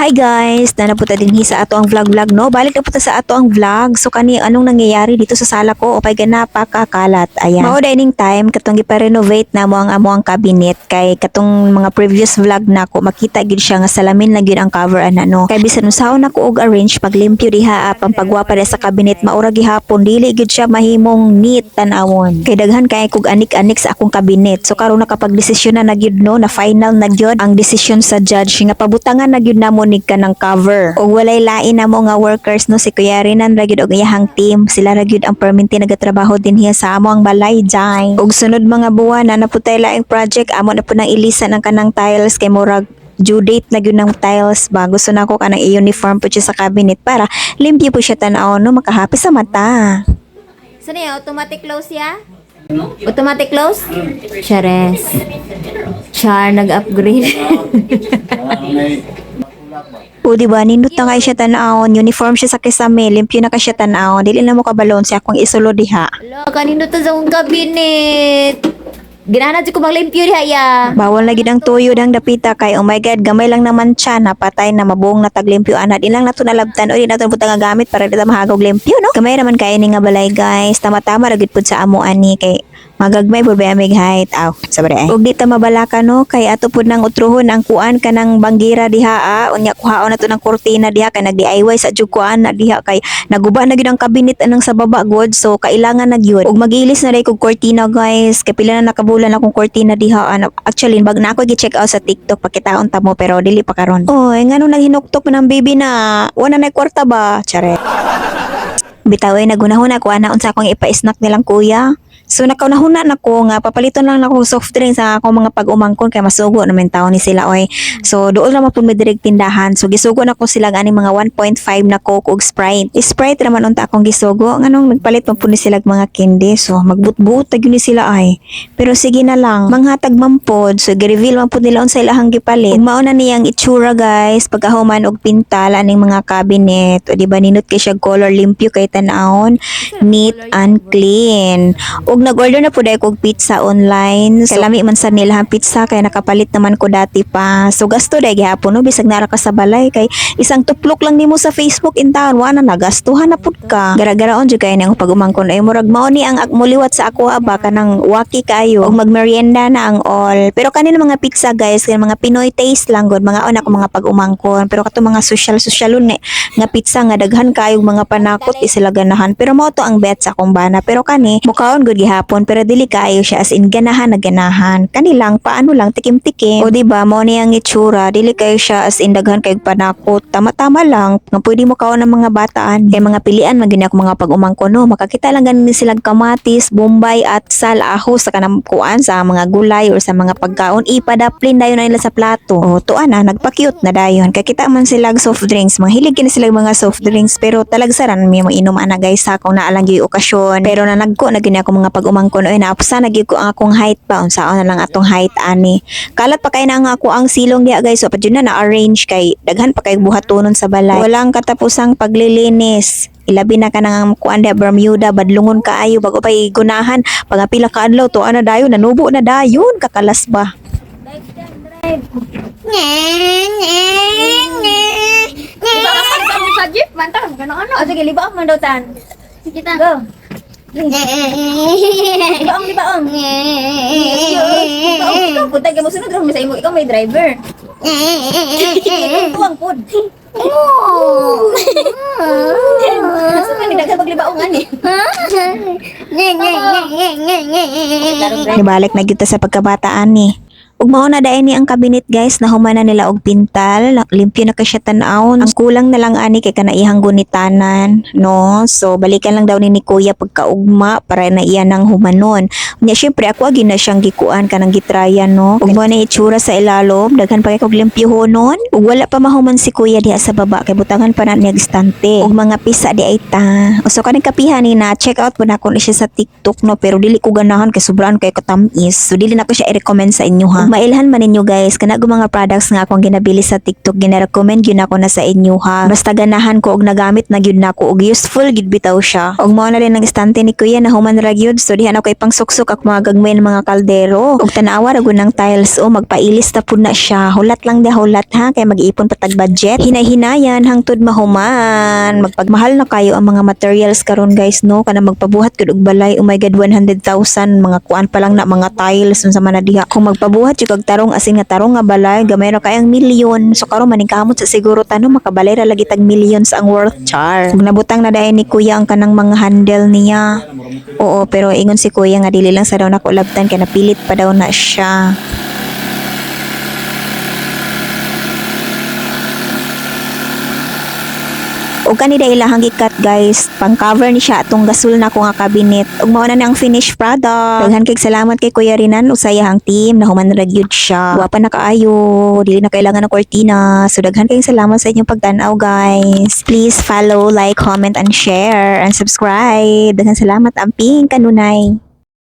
Hi guys, nanapunta din sa ato ang vlog no. Balik na punta sa ato ang vlog. So kani anong nangyayari dito sa sala ko? Opay napakakalat. Ayan. Mao dining time katong gipa-renovate na mo ang amo ang cabinet kay katong mga previous vlog nako makita gid siya nga salamin lang gid ang cover ana no. Kay bisan usaon nako og arrange paglimpyo diha ang pagwapa sa cabinet maura gihapon dili gid siya mahimong neat tan-awon. Kay daghan kay kog anik-anik sa akong cabinet. So karon nakapagdesisyon na gyud no na final na gyud ang desisyon sa judge nga pabutangan na gyud namo nig ka ng cover. O walay lain na mo nga workers no si Kuya Rinan ra gyud og iyahang team. Sila ra gyud ang permanente nagatrabaho din hiya sa amo ang balay jay. Og sunod mga buwan na naputay laing project amo na po nang ilisan ang kanang tiles kay murag due date na gyud ng tiles ba. Gusto na ko kanang i-uniform po siya sa cabinet para limpyo po siya tan-aw no makahappy sa mata. Saan niya? Automatic close ya? Automatic close? Chares. Char, nag-upgrade. O diba, nindot na kay siya tan-awon, uniform siya sa kisame, limpyo na kay siya tan-awon, dili na mo kabalon siya kung isulo diha. Hala, kanino to sa akong cabinet? Ginahanap ko maglimpyo diha ya. Bawal na gid ang tuyo dang dapita kay oh my god, gamay lang naman siya napatay na mabuong nataglimpyo ana. Di lang nato nalabtan o di nato butang nga gamit para dita mahagog limpyo no. Gamay naman kay ni nga balay guys, tama-tama ra gid pud sa amo ani kay magagmay pud ba mig height aw sabre ay. Og di ta mabalaka no kay ato pud nang utruhon ang kuan kanang banggira diha unya kuhaon nato ng kurtina diha kay nag-DIY sa jud kuan na diha kay naguba na gid ang cabinet anang sa baba god so kailangan na gyud. Og magilis na dai kog kurtina guys kay pila na nakabulan akong kurtina diha actually bag na ako gi-check out sa TikTok pakitaon ta mo pero dili pa karon. Oy ngano naghinuktok ng baby na wala na kwarta ba chare. Bitaway nagunahon ako ana unsa akong ipa-snack nilang kuya. So nakaunahuna na ko nga papaliton lang nako soft drinks sa ako mga pag-umangkon kay masugo naman tawo ni sila oy. So doon lang mapud direct tindahan. So gisugo na ko sila ani mga 1.5 na Coke ug Sprite. Sprite naman unta akong gisugo nganong nagpalit pa pud ni sila mga candy. So magbut-but tag ni sila ay. Pero sige na lang manghatag man pod. So gi-reveal man pud nila unsa ilahang gipalit. Ug mao na niyang itsura guys pagkahuman og pintal aning mga cabinet. O di ba ninot kay siya color limpyo kay tan-awon, neat and clean. Og nag-order na po dahil kong pizza online. So, kalami man sa nila ang pizza kaya nakapalit naman ko dati pa. So gasto dahil gihapon no bisag nara ka sa balay kay isang tuplok lang nimo sa Facebook in town wala na gastuhan na pud ka. Gara-garaon jud kay nang pag-umangkon ay murag mao ni ang muliwat sa ako ba kanang waki kayo og magmerienda na ang all. Pero kanina mga pizza guys kay mga Pinoy taste lang god mga on ako mga pag-umangkon pero kato mga sosyalon ni nga pizza nga daghan kayo mga panakot di sila ganahan pero mao to ang bet sa akong bana pero kani mukaon gud hapon pero dili kaayo siya as in ganahan na ganahan kanilang paano lang tikim-tikim o di ba mo ni ang itsura dili kayo siya as in daghan kay panakot tama-tama lang nga pwede mo kaon ng mga bataan kay mga pilian man gini ako mga pag-umangkon no makakita lang ganin silang kamatis bombay at sal aho sa kanang kuan sa mga gulay or sa mga pagkaon ipadaplin dayon na nila sa plato o tuan na nagpa-cute na dayon kay kita man sila soft drinks mga hilig kini sila mga soft drinks pero talagsaran mi mo inom ana guys sa akong naalang gyud okasyon pero nanagko na gini ako mga pag-umangkon oy naapsa na gyud ko ang akong height pa unsaon na lang atong height ani kalat pa kay na nga ako ang silong diha guys so pa jud na arrange kay daghan pa kay buhatonon sa balay walang katapusang paglilinis ilabi na ka nang kuan diha Bermuda badlungon kaayo bago pa gunahan pagapila ka adlaw to ana dayon nanubo na dayon kakalas ba Sa jeep, mantap. Gano'n ano? O sige, libaon man daw tan. Kita. Go. Libaong. Libaong. Ikaw po, taga mo sunod rin sa imo. Ikaw may driver. Tuwang po. Nasa ka ni daga paglibaongan eh. Nibalik na kita sa pagkabataan ni ug mao na daay ni ang cabinet guys nahuman na nila og pintal limpyo na ka siya tan-awon ang kulang na lang ani kay kanaihang gunitanan no so balikan lang daw ni kuya pagkaugma para na iya nang humanon unya syempre ako agi na siyang gikuan kanang gitrayan no ug mo na itsura sa ilalom daghan pa kay kog limpyo honon ug wala pa mahuman si kuya diha sa baba kay butangan pa na niya estante ug mga pisa di ay ta so kanang kapihan ni na check out po na ko siya sa TikTok no pero dili ko ganahan kay sobraan kay katamis so dili na ko siya i-recommend sa inyo ha mailhan man ninyo guys, kana go mga products nga akong ginabili sa TikTok, gina-recommend yun ako na sa inyo ha. Basta ganahan ko og nagamit na gyud nako og useful gid bitaw siya. Og mao na rin ang istante ni Kuya na human ra gyud, so diha ako ipang suksok ak mga gagmay ng mga kaldero. Og tanawa ra gud ng tiles o magpailis ta pud na siya. Hulat lang dia hulat ha, kay mag-iipon patag budget. Hinay-hinayan hangtod mahuman. Magpagmahal na kayo ang mga materials karon guys no, kana magpabuhat gud og balay. Oh my god, 100,000 mga kuan pa lang na mga tiles unsa man na diha. Kung magpabuhat jud kag tarong asin nga tarong nga balay, gamay ra kay ang milyon. So karon maning kamot sa siguro tano makabalay ra lagi tag millions ang worth char. Ug nabutang na dayon ni Kuya ang kanang mga handle niya. Oo, pero ingon si Kuya nga dili lang sa daw nako labtan kay napilit pa daw na siya. O kanida ilahang gikat guys, pang cover ni siya atong gasol na ko nga cabinet. Ug mao na ang finished product. Daghan kay salamat kay Kuya Rinan usayahang team na human ra gyud siya. Wapa na kaayo, dili na kailangan ng kortina. So daghan kay salamat sa inyong pagtan-aw guys. Please follow, like, comment and share and subscribe. Daghan salamat amping kanunay.